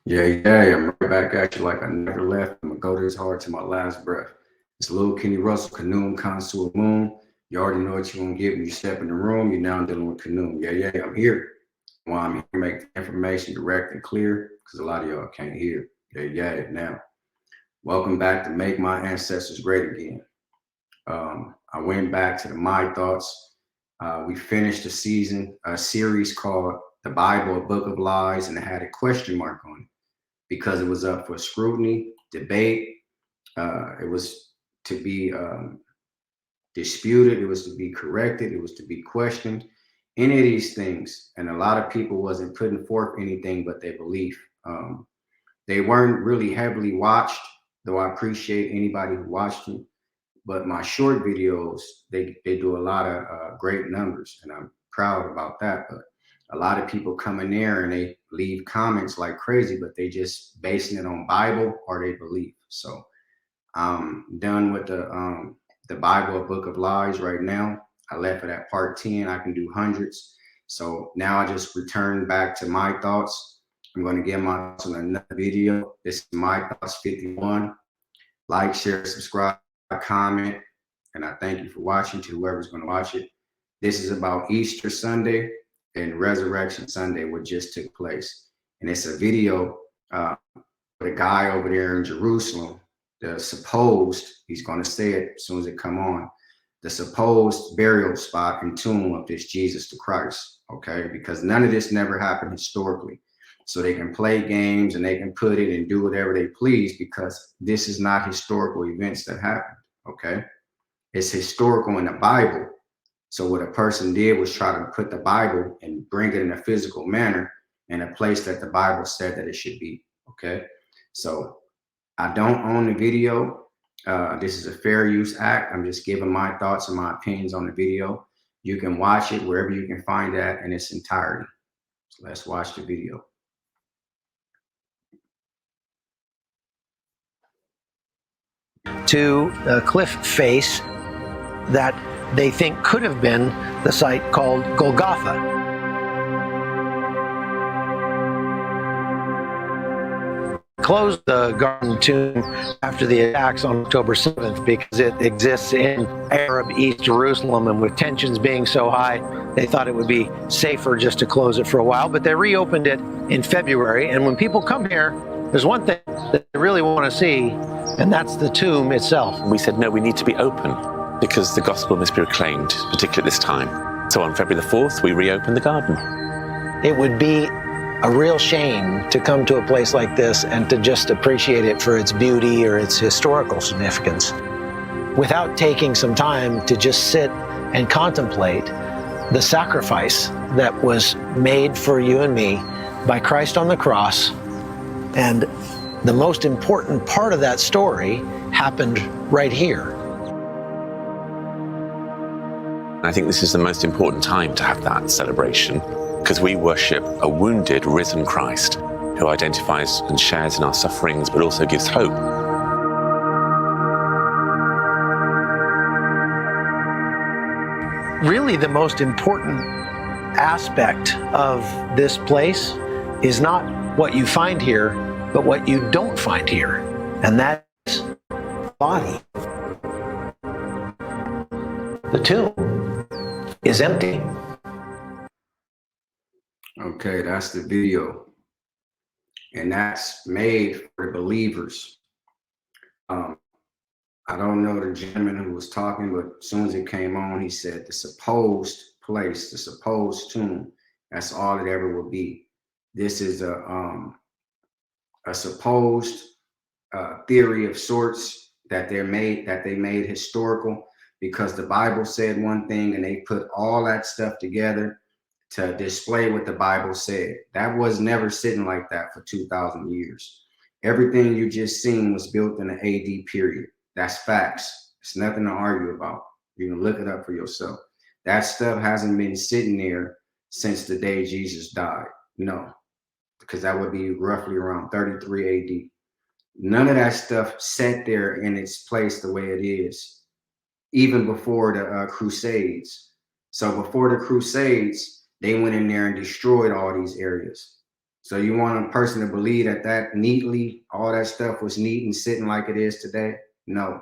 I'm right back at you like I never left. I'm gonna go this hard to my last breath. It's Lil Kenny Russell, Canoom, Consul Moon. You already know what you're gonna get when you step in the room. You're now dealing with Canoom. I'm here. Well, I'm here to make the information direct and clear because a lot of y'all can't hear. Now. Welcome back to Make My Ancestors Great Again. I went back to the My Thoughts. We finished a series called The Bible, a Book of Lies, and it had a question mark on it because it was up for scrutiny, debate. It was to be disputed. It was to be corrected. It was to be questioned. Any of these things, and a lot of people wasn't putting forth anything but their belief. They weren't really heavily watched, though I appreciate anybody who watched them. But my short videos, they do a lot of great numbers, and I'm proud about that. But a lot of people come in there and they leave comments like crazy, but they just basing it on Bible or they believe. So I'm done with the Bible, a Book of Lies right now. I left it at part 10. I can do hundreds. So now I just return back to My Thoughts. I'm going to get my thoughts on another video. This is My Thoughts 51. Like, share, subscribe, comment, and I thank you for watching to whoever's going to watch it. This is about Easter Sunday and Resurrection Sunday, what just took place. And it's a video with a guy over there in Jerusalem, the supposed, he's going to say it as soon as it come on, the supposed burial spot and tomb of this Jesus the Christ, okay? Because none of this never happened historically. So they can play games and they can put it and do whatever they please because this is not historical events that happened, okay? It's historical in the Bible. So what a person did was try to put the Bible and bring it in a physical manner in a place that the Bible said that it should be, okay? So I don't own the video. This is a fair use act. I'm just giving my thoughts and my opinions on the video. You can watch it wherever you can find that in its entirety. So let's watch the video. To a cliff face that they think could have been the site called Golgotha. Closed the Garden Tomb after the attacks on October 7th because it exists in Arab East Jerusalem, and with tensions being so high, they thought it would be safer just to close it for a while, but they reopened it in February. And when people come here, there's one thing that they really want to see, and that's the tomb itself. We said, no, we need to be open because the gospel must be proclaimed, particularly at this time. So on February the 4th, we reopened the garden. It would be a real shame to come to a place like this and to just appreciate it for its beauty or its historical significance without taking some time to just sit and contemplate the sacrifice that was made for you and me by Christ on the cross. And the most important part of that story happened right here. I think this is the most important time to have that celebration because we worship a wounded, risen Christ who identifies and shares in our sufferings, but also gives hope. Really, the most important aspect of this place is not what you find here, but what you don't find here, and that's the body. The tomb is empty. Okay, that's the video. And that's made for believers. I don't know the gentleman who was talking, but as soon as it came on, he said the supposed place, the supposed tomb, that's all it ever will be. This is a supposed theory of sorts that they made historical because the Bible said one thing and they put all that stuff together to display what the Bible said. That was never sitting like that for 2,000 years. Everything you just seen was built in the AD period. That's facts. It's nothing to argue about. You can look it up for yourself. That stuff hasn't been sitting there since the day Jesus died. No, because that would be roughly around 33 AD. None of that stuff sat there in its place the way it is, even before the Crusades. So before the Crusades, they went in there and destroyed all these areas. So you want a person to believe that neatly, all that stuff was neat and sitting like it is today? No,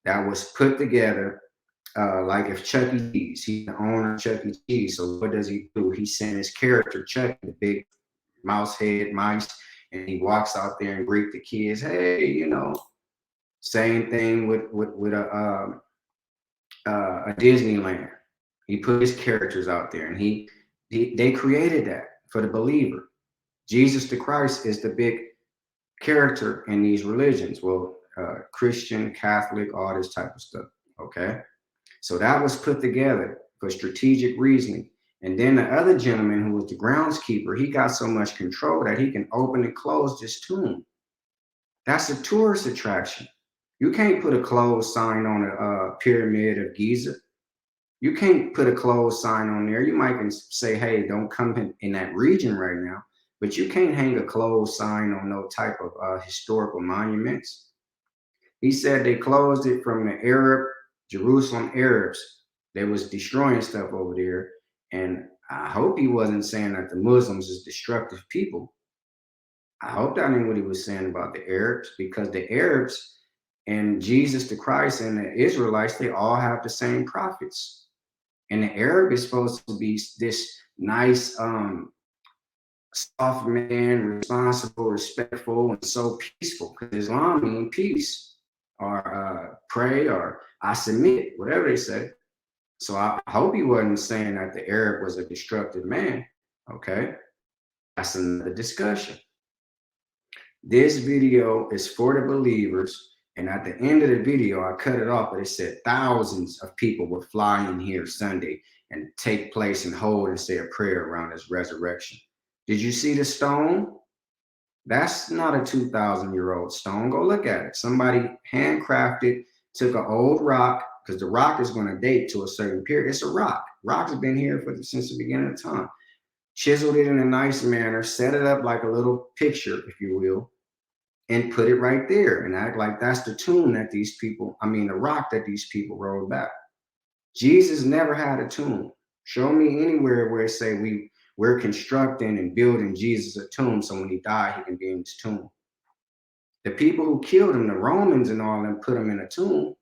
that was put together. Like if Chuck E. Cheese, he's the owner of Chuck E. Cheese. So what does he do? He sent his character Chuck, the big mouse head mice, and he walks out there and greet the kids. Hey, you know, same thing with a Disneyland. He put his characters out there, and they created that for the believer. Jesus the Christ is the big character in these religions. Well, Christian, Catholic, all this type of stuff. Okay, so that was put together for strategic reasoning. And then the other gentleman, who was the groundskeeper, he got so much control that he can open and close this tomb. That's a tourist attraction. You can't put a closed sign on a pyramid of Giza. You can't put a closed sign on there. You might can say, hey, don't come in that region right now, but you can't hang a closed sign on no type of historical monuments. He said they closed it from the Jerusalem Arabs. They was destroying stuff over there. And I hope he wasn't saying that the Muslims is destructive people. I hope that ain't what he was saying about the Arabs, because the Arabs and Jesus the Christ and the Israelites, they all have the same prophets. And the Arab is supposed to be this nice, soft man, responsible, respectful, and so peaceful. Because Islam means peace, or pray, or I submit, whatever they say. So I hope he wasn't saying that the Arab was a destructive man. Okay, that's another discussion. This video is for the believers. And at the end of the video, I cut it off, but it said thousands of people would fly in here Sunday and take place and hold and say a prayer around his resurrection. Did you see the stone? That's not a 2,000-year-old stone. Go look at it. Somebody handcrafted, took an old rock, because the rock is going to date to a certain period. It's a rock. Rock's been here since the beginning of time. Chiseled it in a nice manner, set it up like a little picture, if you will, and put it right there and act like that's the tomb that the rock that these people rolled back. Jesus never had a tomb. Show me anywhere where it say we're constructing and building Jesus a tomb, so when he died, he can be in his tomb. The people who killed him, the Romans and all them, put him in a tomb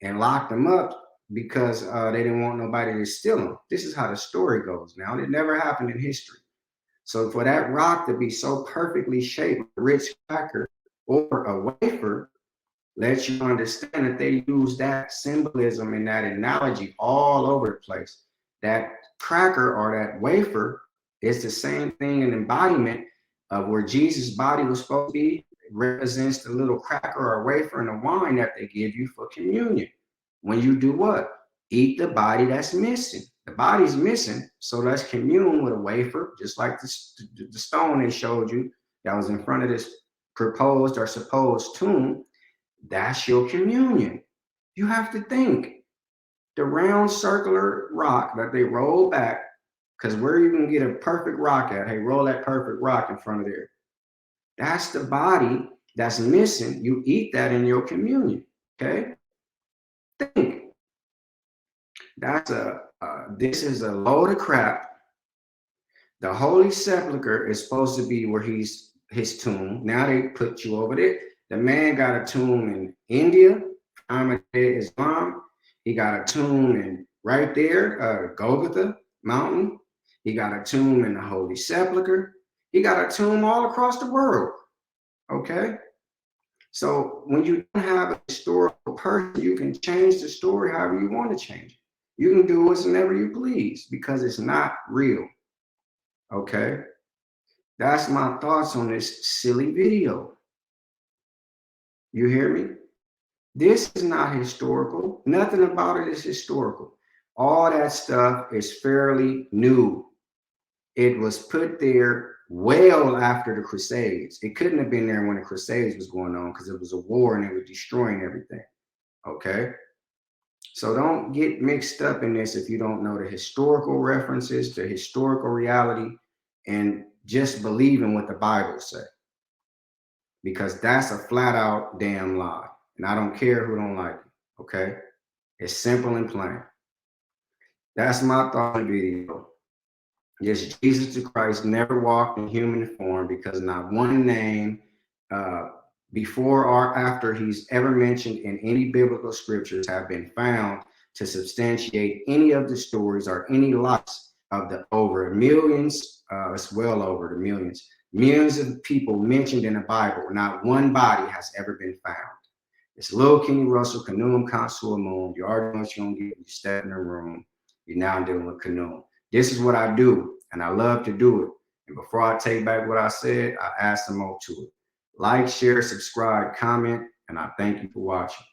and locked him up because they didn't want nobody to steal him. This is how the story goes now. It never happened in history. So for that rock to be so perfectly shaped, a rich cracker or a wafer, lets you understand that they use that symbolism and that analogy all over the place. That cracker or that wafer is the same thing, an embodiment of where Jesus' body was supposed to be. It represents the little cracker or wafer and the wine that they give you for communion. When you do what? Eat the body that's missing. The body's missing, so let's commune with a wafer, just like the stone they showed you that was in front of this proposed or supposed tomb. That's your communion. You have to think. The round circular rock that they roll back, because where you can get a perfect rock at, hey, roll that perfect rock in front of there. That's the body that's missing. You eat that in your communion, okay? Think. This is a load of crap. The Holy Sepulchre is supposed to be where his tomb. Now they put you over there. The man got a tomb in India, Ahmadiyya Islam. He got a tomb in right there, Golgotha Mountain. He got a tomb in the Holy Sepulchre. He got a tomb all across the world. Okay? So when you don't have a historical person, you can change the story however you want to change it. You can do whatever you please because it's not real. Okay? That's my thoughts on this silly video. You hear me? This is not historical. Nothing about it is historical. All that stuff is fairly new. It was put there well after the Crusades. It couldn't have been there when the Crusades was going on because it was a war and it was destroying everything. Okay? So don't get mixed up in this if you don't know the historical references, the historical reality, and just believe in what the Bible says. Because that's a flat out damn lie. And I don't care who don't like it, okay? It's simple and plain. That's my thought on the video. Yes, Jesus the Christ never walked in human form, because not one name before or after he's ever mentioned in any biblical scriptures have been found to substantiate any of the stories or any lots of the over millions, it's well over the millions of people mentioned in the Bible. Not one body has ever been found. It's Lil Kenny Russell, Kanoom Consul Moon. You already know what you're gonna get. You step in the room. You're now dealing with Kanoom. This is what I do, and I love to do it. And before I take back what I said, I add some more to it. Like, share, subscribe, comment, and I thank you for watching.